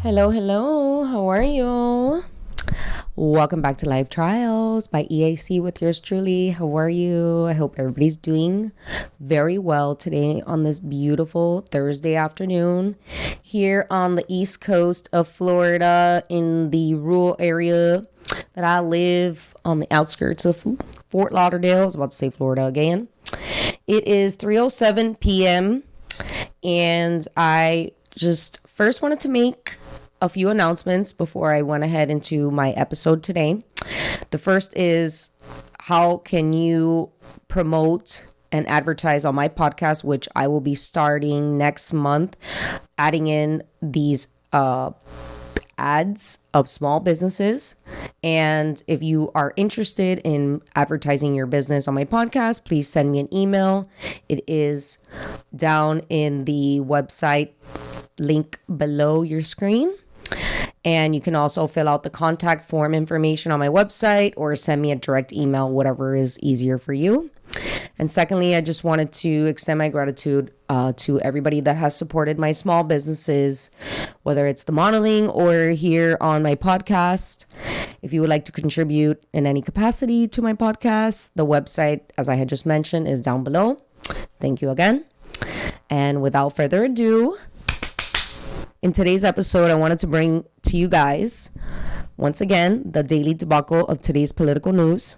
Hello. How are you? Welcome back to Live Trials by EAC with yours truly. How are you? I hope everybody's doing very well today on this beautiful Thursday afternoon here on the East Coast of Florida in the rural area that I live on the outskirts of Fort Lauderdale. I was about to say Florida again. It is 3:07 p.m. and I just first wanted to make a few announcements before I went ahead into my episode today. The first is, how can you promote and advertise on my podcast, which I will be starting next month, adding in these ads of small businesses. And if you are interested in advertising your business on my podcast, please send me an email. It is down in the website link below your screen. And you can also fill out the contact form information on my website or send me a direct email, whatever is easier for you. And secondly, I just wanted to extend my gratitude to everybody that has supported my small businesses, whether it's the modeling or here on my podcast. If you would like to contribute in any capacity to my podcast, the website, as I had just mentioned, is down below. Thank you again. And without further ado, in today's episode, I wanted to bring to you guys, once again, the daily debacle of today's political news.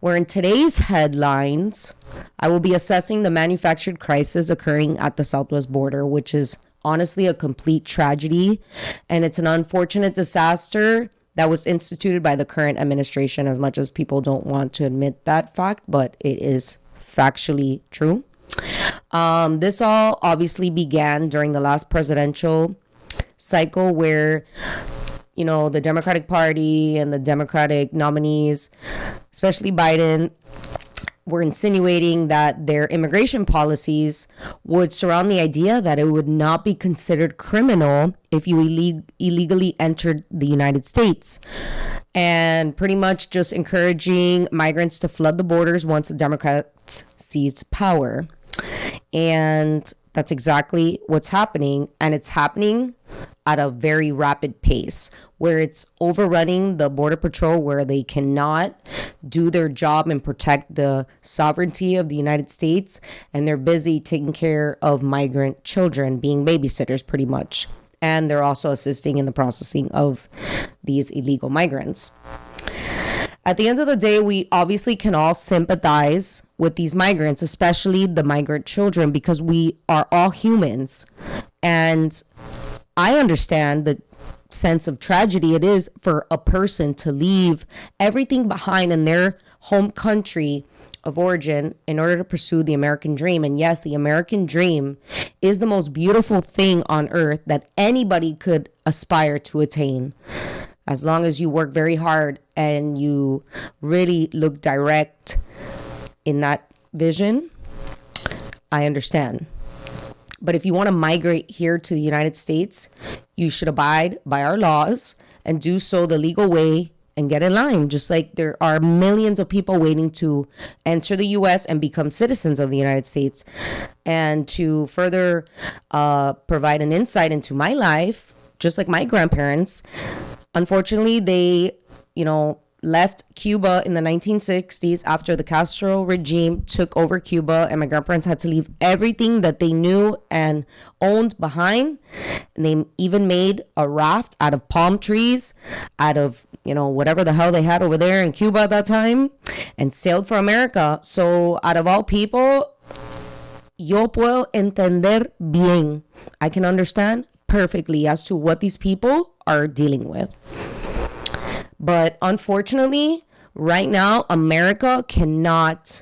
Where in today's headlines, I will be assessing the manufactured crisis occurring at the southwest border, which is honestly a complete tragedy. And it's an unfortunate disaster that was instituted by the current administration, as much as people don't want to admit that fact, but it is factually true. This all obviously began during the last presidential cycle where, the Democratic Party and the Democratic nominees, especially Biden, were insinuating that their immigration policies would surround the idea that it would not be considered criminal if you illegally entered the United States, and pretty much just encouraging migrants to flood the borders once the Democrats seized power. And that's exactly what's happening. And it's happening at a very rapid pace where it's overrunning the Border Patrol, where they cannot do their job and protect the sovereignty of the United States. And they're busy taking care of migrant children, being babysitters pretty much. And they're also assisting in the processing of these illegal migrants. At the end of the day, we obviously can all sympathize with these migrants, especially the migrant children, because we are all humans. And I understand the sense of tragedy it is for a person to leave everything behind in their home country of origin in order to pursue the American dream. And yes, the American dream is the most beautiful thing on earth that anybody could aspire to attain. As long as you work very hard and you really look direct in that vision, I understand. But if you want to migrate here to the United States, you should abide by our laws and do so the legal way and get in line. Just like there are millions of people waiting to enter the U.S. and become citizens of the United States. And to further provide an insight into my life, just like my grandparents, unfortunately, they, left Cuba in the 1960s after the Castro regime took over Cuba, and my grandparents had to leave everything that they knew and owned behind. And they even made a raft out of palm trees, out of, whatever the hell they had over there in Cuba at that time, and sailed for America. So out of all people, yo puedo entender bien. I can understand perfectly as to what these people are dealing with. But unfortunately, right now, America cannot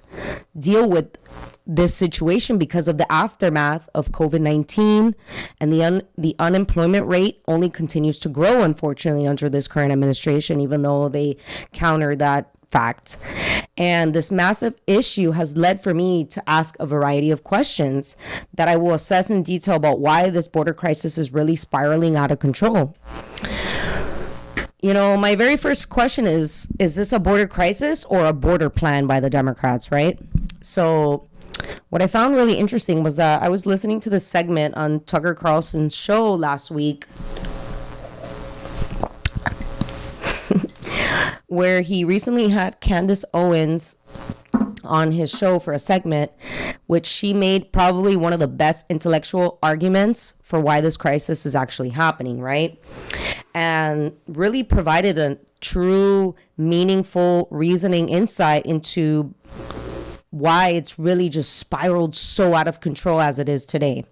deal with this situation because of the aftermath of COVID-19, and the unemployment rate only continues to grow, unfortunately, under this current administration, even though they counter that fact. And this massive issue has led for me to ask a variety of questions that I will assess in detail about why this border crisis is really spiraling out of control. My very first question is this a border crisis or a border plan by the Democrats, right? So what I found really interesting was that I was listening to this segment on Tucker Carlson's show last week where he recently had Candace Owens on his show for a segment, which she made probably one of the best intellectual arguments for why this crisis is actually happening, right? And really provided a true, meaningful reasoning insight into why it's really just spiraled so out of control as it is today.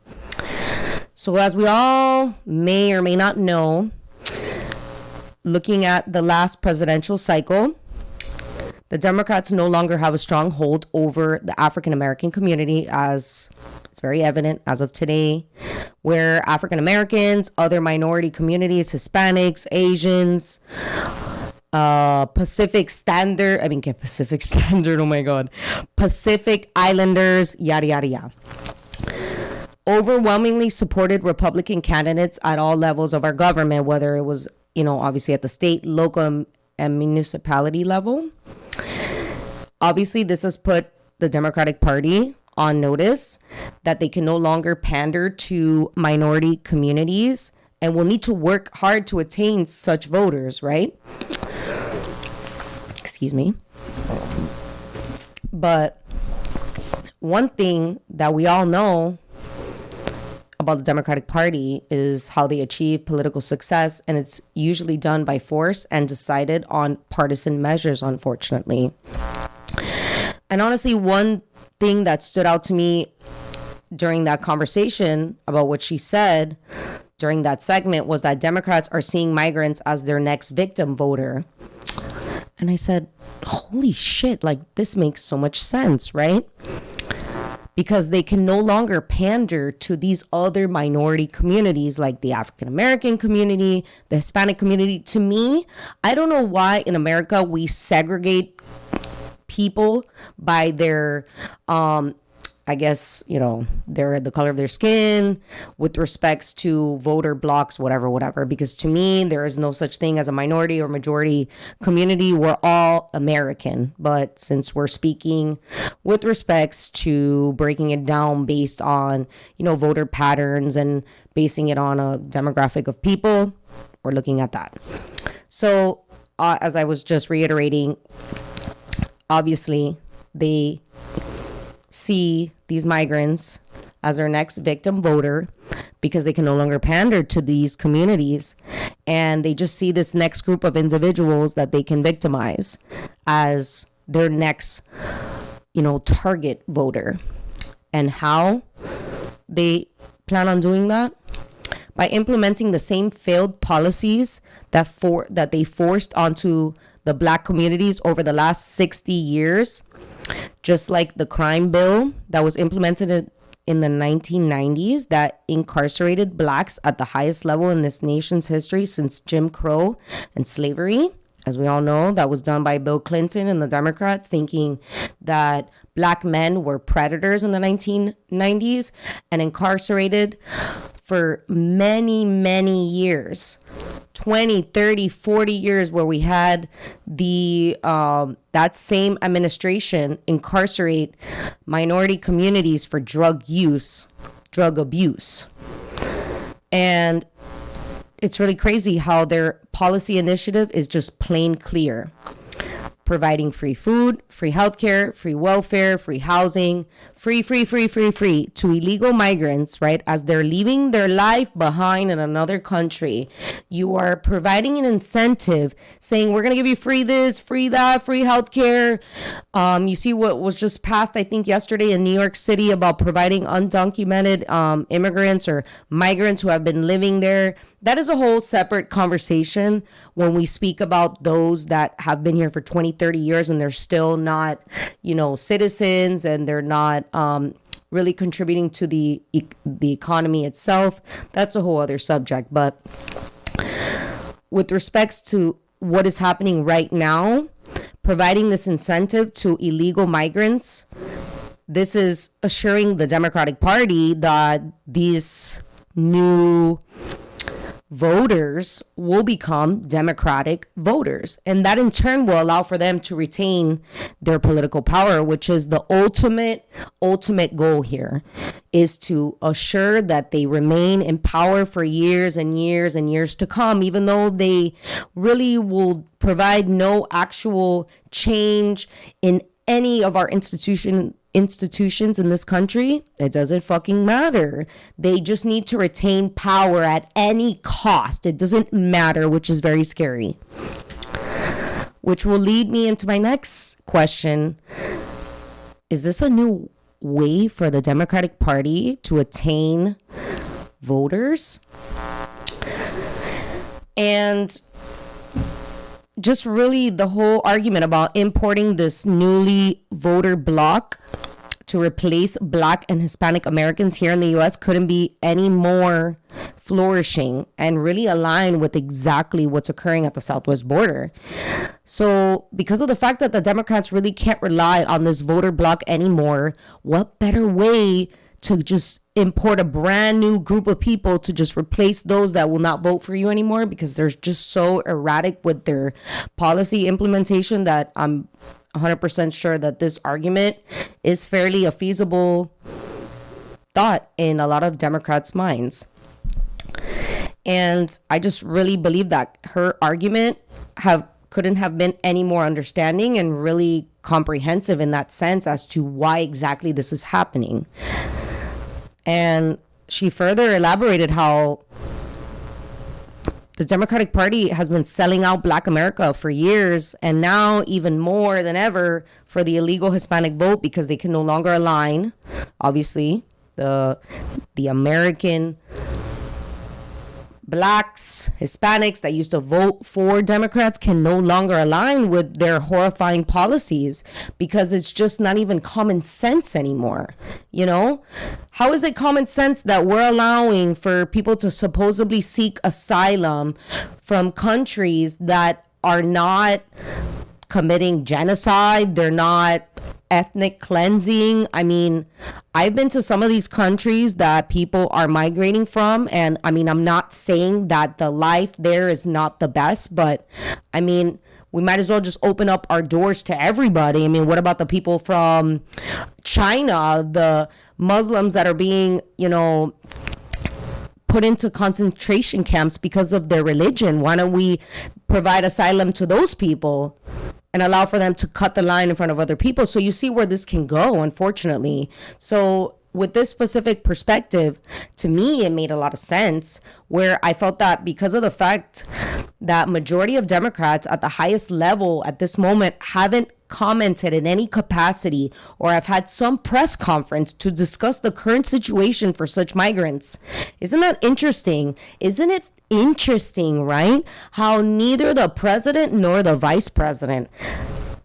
So as we all may or may not know, looking at the last presidential cycle, the Democrats no longer have a strong hold over the African American community, as it's very evident as of today, where African Americans, other minority communities, Hispanics, Asians, Pacific Islanders, yada, yada, yada, overwhelmingly supported Republican candidates at all levels of our government, whether it was, obviously at the state, local, and municipality level. Obviously, this has put the Democratic Party on notice that they can no longer pander to minority communities and will need to work hard to attain such voters, right? Excuse me. But one thing that we all know about the Democratic Party is how they achieve political success, and it's usually done by force and decided on partisan measures, unfortunately. And honestly, one thing that stood out to me during that conversation about what she said during that segment was that Democrats are seeing migrants as their next victim voter. And I said, holy shit, like this makes so much sense, right? Because they can no longer pander to these other minority communities like the African American community, the Hispanic community. To me, I don't know why in America we segregate people by their the color of their skin with respects to voter blocks, whatever, because to me there is no such thing as a minority or majority community. We're all American. But since we're speaking with respects to breaking it down based on voter patterns and basing it on a demographic of people, we're looking at that. So as I was just reiterating, obviously, they see these migrants as their next victim voter because they can no longer pander to these communities. And they just see this next group of individuals that they can victimize as their next, target voter. And how they plan on doing that? By implementing the same failed policies that they forced onto the Black communities over the last 60 years, just like the crime bill that was implemented in the 1990s that incarcerated Blacks at the highest level in this nation's history since Jim Crow and slavery. As we all know, that was done by Bill Clinton and the Democrats, thinking that Black men were predators in the 1990s and incarcerated for many, many years. 20, 30, 40 years where we had the that same administration incarcerate minority communities for drug abuse. And it's really crazy how their policy initiative is just plain clear. Providing free food, free healthcare, free welfare, free housing, free to illegal migrants, right? As they're leaving their life behind in another country. You are providing an incentive saying, we're going to give you free this, free that, free healthcare. You see what was just passed, I think, yesterday in New York City about providing undocumented immigrants or migrants who have been living there. That is a whole separate conversation when we speak about those that have been here for 20, 30 years and they're still not, citizens, and they're not really contributing to the economy itself. That's a whole other subject. But with respects to what is happening right now, providing this incentive to illegal migrants, this is assuring the Democratic Party that these new voters will become Democratic voters. And that in turn will allow for them to retain their political power, which is the ultimate goal here, is to assure that they remain in power for years and years and years to come, even though they really will provide no actual change in any of our institutions in this country. It doesn't fucking matter. They just need to retain power at any cost. It doesn't matter, which is very scary. Which will lead me into my next question. Is this a new way for the Democratic Party to attain voters? And just really the whole argument about importing this newly voter bloc to replace Black and Hispanic Americans here in the U.S. couldn't be any more flourishing and really align with exactly what's occurring at the southwest border. So because of the fact that the Democrats really can't rely on this voter bloc anymore, what better way to just import a brand new group of people to just replace those that will not vote for you anymore, because they're just so erratic with their policy implementation that I'm 100% sure that this argument is fairly a feasible thought in a lot of Democrats' minds. And I just really believe that her argument couldn't have been any more understanding and really comprehensive in that sense as to why exactly this is happening. And she further elaborated how the Democratic Party has been selling out Black America for years, and now even more than ever for the illegal Hispanic vote, because they can no longer align. Obviously, the American Blacks, Hispanics that used to vote for Democrats can no longer align with their horrifying policies, because it's just not even common sense anymore. You know, how is it common sense that we're allowing for people to supposedly seek asylum from countries that are not committing genocide? They're not ethnic cleansing. I mean, I've been to some of these countries that people are migrating from, and I mean, I'm not saying that the life there is not the best, but I mean, we might as well just open up our doors to everybody. I mean, what about the people from China, the Muslims that are being, put into concentration camps because of their religion? Why don't we provide asylum to those people and allow for them to cut the line in front of other people? So you see where this can go, unfortunately. So with this specific perspective, to me, it made a lot of sense, where I felt that because of the fact that majority of Democrats at the highest level at this moment haven't commented in any capacity or have had some press conference to discuss the current situation for such migrants. Isn't that interesting? Isn't it interesting, right? How neither the president nor the vice president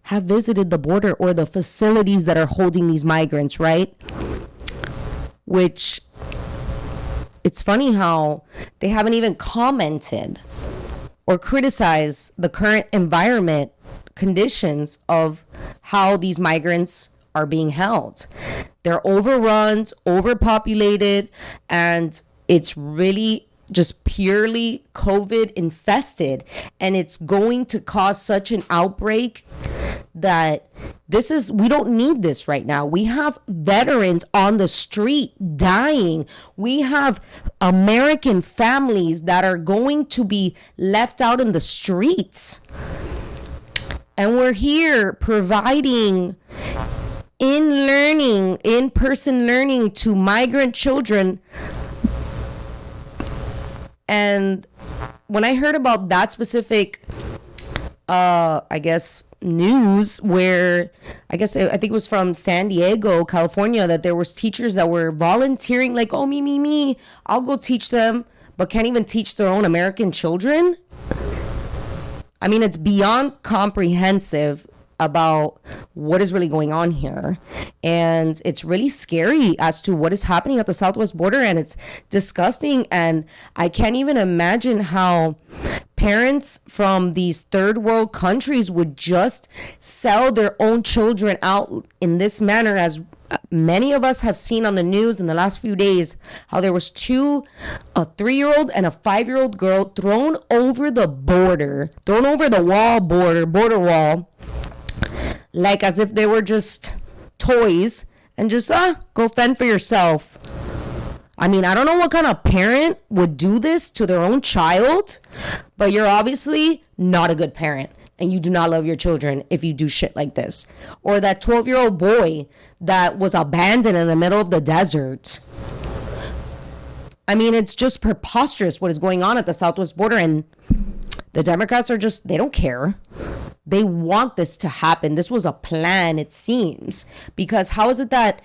have visited the border or the facilities that are holding these migrants, right? Which, it's funny how they haven't even commented or criticized the current environment conditions of how these migrants are being held. They're overrun, overpopulated, and it's really just purely COVID infested, and it's going to cause such an outbreak that we don't need this right now. We have veterans on the street dying. We have American families that are going to be left out in the streets. And we're here providing in-person learning to migrant children. And when I heard about that specific, news, where I think it was from San Diego, California, that there was teachers that were volunteering, like, oh, me, I'll go teach them, but can't even teach their own American children. I mean, it's beyond comprehensive about what is really going on here. And it's really scary as to what is happening at the southwest border, and it's disgusting. And I can't even imagine how parents from these third world countries would just sell their own children out in this manner, as many of us have seen on the news in the last few days how there was a 3-year-old and a 5-year-old girl thrown over the border wall, like as if they were just toys, and just go fend for yourself. I mean, I don't know what kind of parent would do this to their own child, but you're obviously not a good parent, and you do not love your children if you do shit like this. Or that 12-year-old boy that was abandoned in the middle of the desert. I mean, it's just preposterous what is going on at the southwest border, and the Democrats are just, they don't care. They want this to happen. This was a plan, it seems. Because how is it that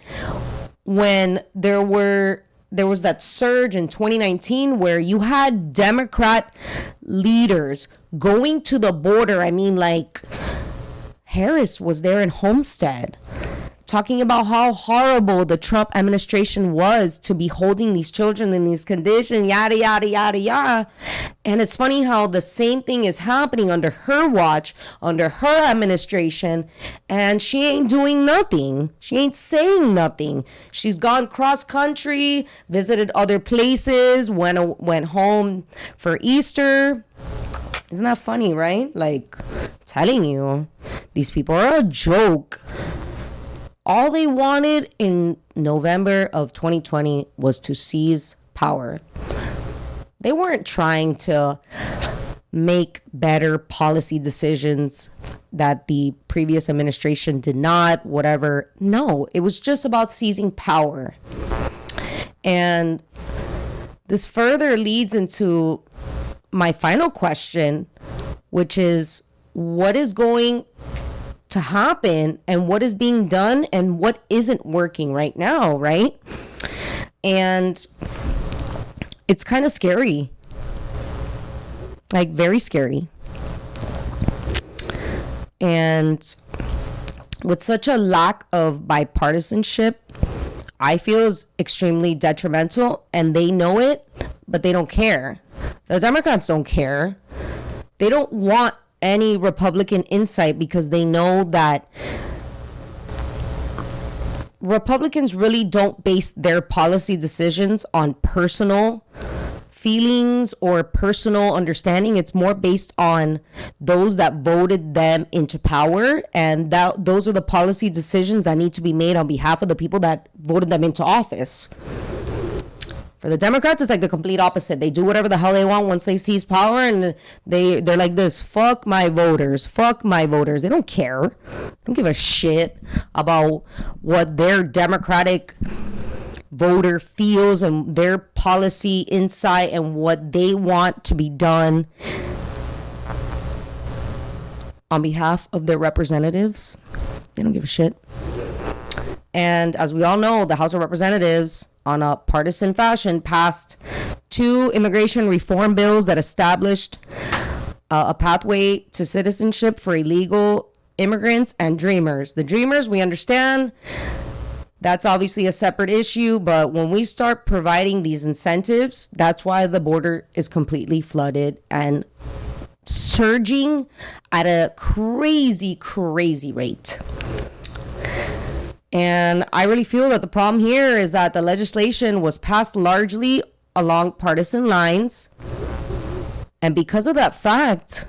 when there was that surge in 2019 where you had Democrat leaders going to the border? I mean, like, Harris was there in Homestead talking about how horrible the Trump administration was to be holding these children in these conditions, yada, yada, yada, yada. And it's funny how the same thing is happening under her watch, under her administration, and she ain't doing nothing. She ain't saying nothing. She's gone cross country, visited other places, went home for Easter. Isn't that funny, right? Like, telling you, these people are a joke. All they wanted in November of 2020 was to seize power. They weren't trying to make better policy decisions that the previous administration did not, whatever. No, it was just about seizing power. And this further leads into my final question, which is, what is going to happen and what is being done and what isn't working right now, right? And it's kind of scary, like very scary. And with such a lack of bipartisanship, I feel is extremely detrimental, and they know it, but they don't care. The Democrats don't care. They don't want any Republican insight because they know that Republicans really don't base their policy decisions on personal feelings or personal understanding. It's more based on those that voted them into power, and those are the policy decisions that need to be made on behalf of the people that voted them into office. For the Democrats, it's like the complete opposite. They do whatever the hell they want once they seize power, and they're like this, fuck my voters. They don't care. They don't give a shit about what their Democratic voter feels and their policy insight and what they want to be done on behalf of their representatives. They don't give a shit. And as we all know, the House of Representatives, on a partisan fashion, passed 2 immigration reform bills that established a pathway to citizenship for illegal immigrants and dreamers. The dreamers, we understand, that's obviously a separate issue, but when we start providing these incentives, that's why the border is completely flooded and surging at a crazy, crazy rate. And I really feel that the problem here is that the legislation was passed largely along partisan lines. And because of that fact,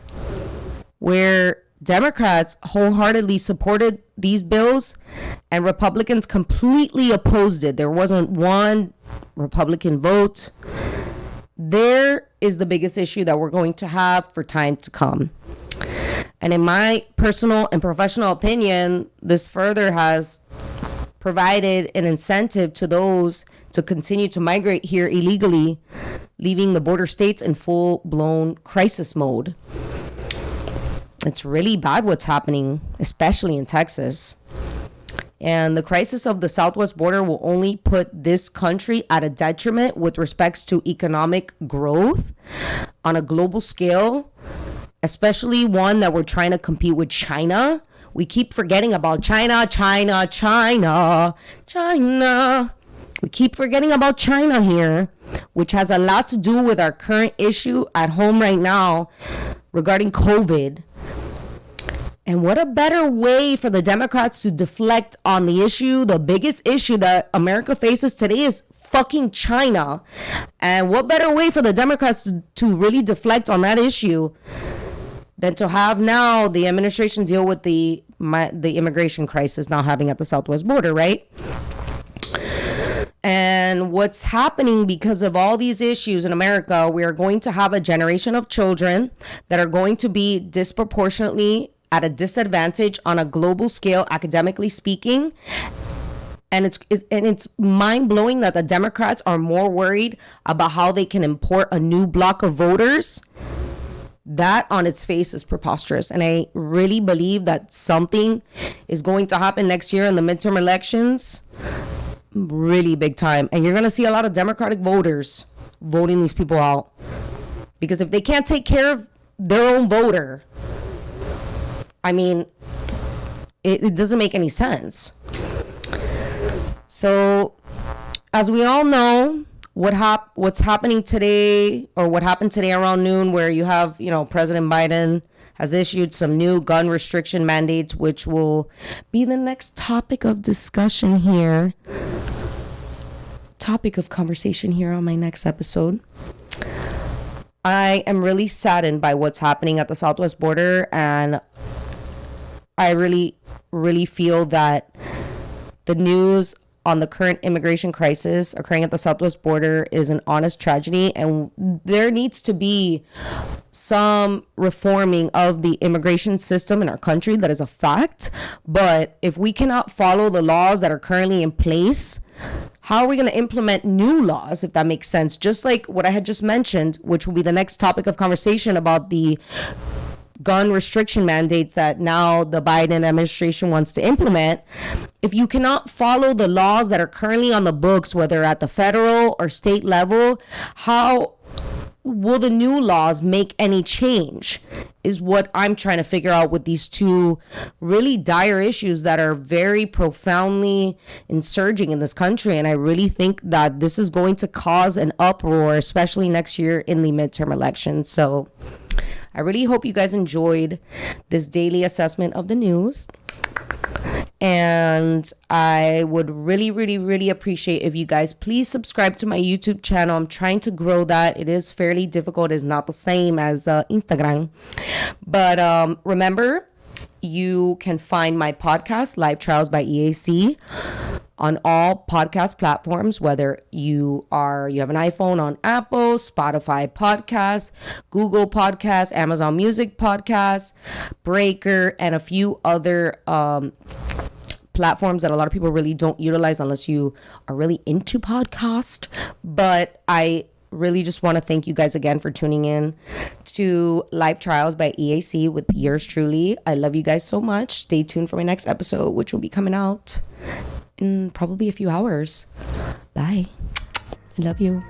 where Democrats wholeheartedly supported these bills and Republicans completely opposed it, there wasn't one Republican vote. There is the biggest issue that we're going to have for time to come. And in my personal and professional opinion, this further has provided an incentive to those to continue to migrate here illegally, leaving the border states in full-blown crisis mode. It's really bad what's happening, especially in Texas. And the crisis of the southwest border will only put this country at a detriment with respects to economic growth on a global scale, especially one that we're trying to compete with China. We keep forgetting about China. We keep forgetting about China here, which has a lot to do with our current issue at home right now regarding COVID. And what a better way for the Democrats to deflect on the issue. The biggest issue that America faces today is fucking China. And what better way for the Democrats to really deflect on that issue than to have now the administration deal with the immigration crisis now having at the southwest border, right? And what's happening because of all these issues in America, we are going to have a generation of children that are going to be disproportionately at a disadvantage on a global scale, academically speaking. And it's mind-blowing that the Democrats are more worried about how they can import a new block of voters. That on its face is preposterous. And I really believe that something is going to happen next year in the midterm elections. Really big time. And you're going to see a lot of Democratic voters voting these people out. Because if they can't take care of their own voter, I mean, it doesn't make any sense. So, as we all know, what's happening today, or what happened today around noon, where you have, President Biden has issued some new gun restriction mandates, which will be the next topic of discussion here. Topic of conversation here on my next episode. I am really saddened by what's happening at the southwest border, and I really, really feel that the news on the current immigration crisis occurring at the southwest border is an honest tragedy, and there needs to be some reforming of the immigration system in our country. That is a fact. But if we cannot follow the laws that are currently in place, how are we going to implement new laws, if that makes sense? Just like what I had just mentioned, which will be the next topic of conversation about the gun restriction mandates that now the Biden administration wants to implement. If you cannot follow the laws that are currently on the books, whether at the federal or state level, how will the new laws make any change, is what I'm trying to figure out with these two really dire issues that are very profoundly insurging in this country. And I really think that this is going to cause an uproar, especially next year in the midterm elections. So I really hope you guys enjoyed this daily assessment of the news. And I would really, really, really appreciate if you guys please subscribe to my YouTube channel. I'm trying to grow that. It is fairly difficult. It's not the same as Instagram. But remember, you can find my podcast, Life Trials by EAC, on all podcast platforms, whether you have an iPhone, on Apple, Spotify Podcasts, Google Podcasts, Amazon Music Podcasts, Breaker, and a few other platforms that a lot of people really don't utilize unless you are really into podcast. But I really just want to thank you guys again for tuning in to Life Trials by EAC with yours truly. I love you guys so much. Stay tuned for my next episode, which will be coming out in probably a few hours. Bye. I love you.